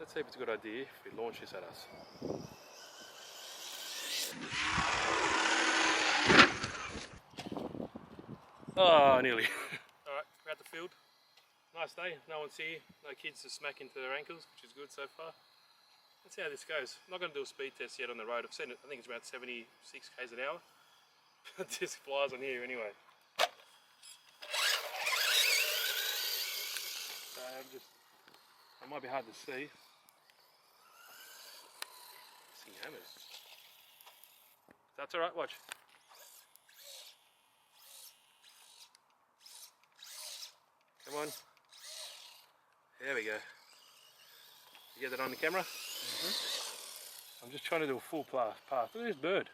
Let's see if it's a good idea if we launch this at us. Oh, nearly. Alright, we're at the field. Nice day, no one's here, no kids to smack into their ankles, which is good so far. Let's see how this goes. I'm not going to do a speed test yet on the road. I've seen it, I think it's about 76 k's an hour. But this flies on here anyway. So it might be hard to see. This thing hammers. That's alright, watch. Come on. There we go. You get that on the camera? I'm just trying to do a full path. Look at this bird.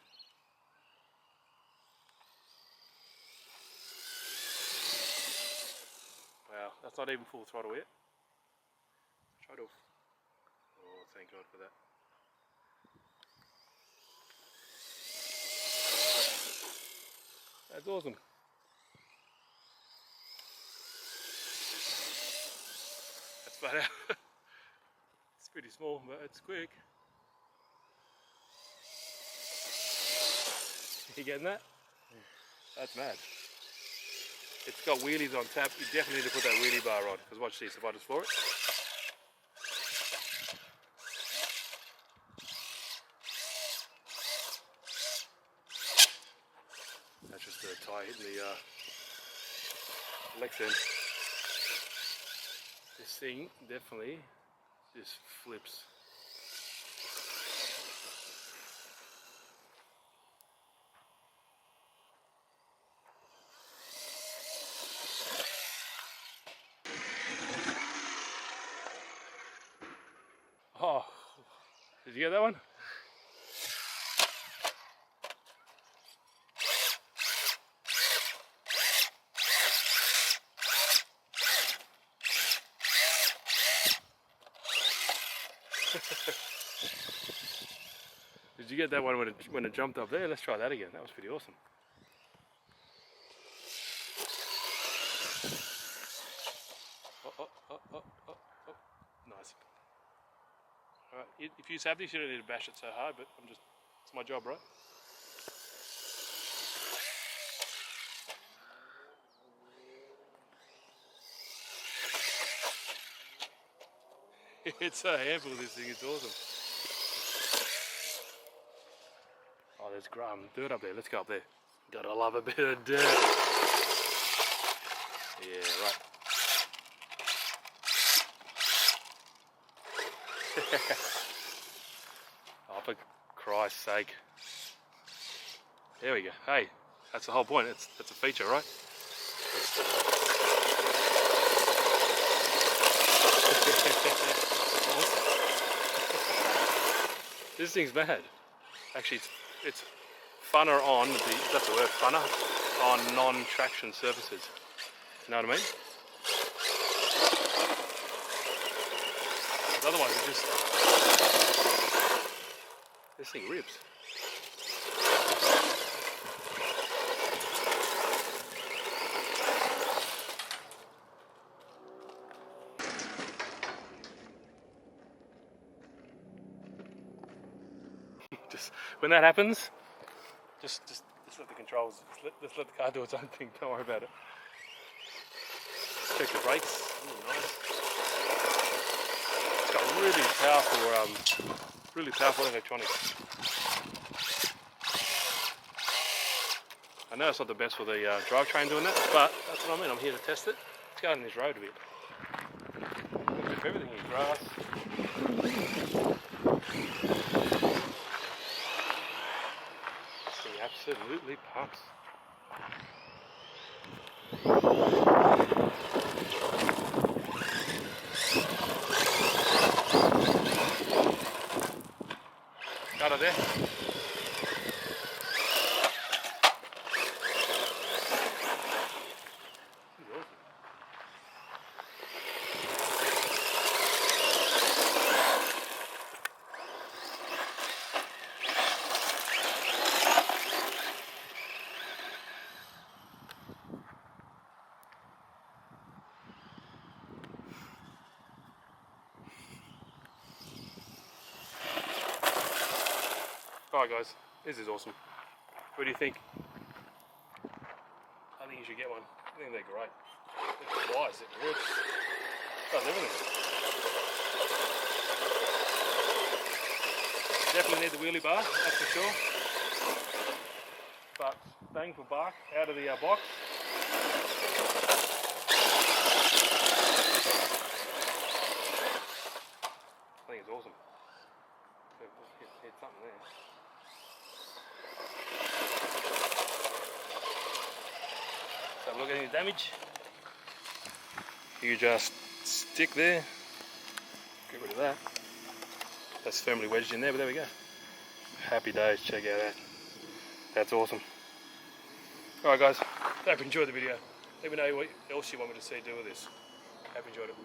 Wow, that's not even full throttle yet. Try to. Oh, thank God for that. That's awesome. That's flat out. It's pretty small, but it's quick. You getting that? That's mad. It's got wheelies on tap. You definitely need to put that wheelie bar on. Because watch this, if I just floor it. That's just the tyre hitting the Lex end. This thing definitely just flips. Oh, did you get that one? Did you get that one when it jumped up there? Let's try that again. That was pretty awesome. Oh. Nice. Alright, if you have this, you don't need to bash it so hard, but it's my job, right? It's a handful of this thing, it's awesome. Oh, there's dirt up there. Let's go up there. Gotta love a bit of dirt. Yeah, right. Oh, for Christ's sake. There we go. Hey, that's the whole point. That's a feature, right? This thing's mad. Actually, it's funner on that's the word, funner on non-traction surfaces. You know what I mean? Because otherwise, this thing rips. Just when that happens, just let the controls, just let the car do its own thing. Don't worry about it. Check the brakes. Ooh, nice. It's got really powerful electronics. I know it's not the best for the drivetrain doing that, but that's what I mean. I'm here to test it. Let's go on this road a bit. Look at everything here, grass. This thing absolutely pumps. Got it there. Alright guys, this is awesome. What do you think? I think you should get one. I think they're great. It flies, it rips. Does everything. Definitely need the wheelie bar, that's for sure. But bang for buck out of the box. I think it's awesome. Hit something there. So look at any damage. You just stick there. Get rid of that. That's firmly wedged in there, but there we go. Happy days, check out that. That's awesome. Alright guys, hope you enjoyed the video. Let me know what else you want me to see do with this. Hope you enjoyed it.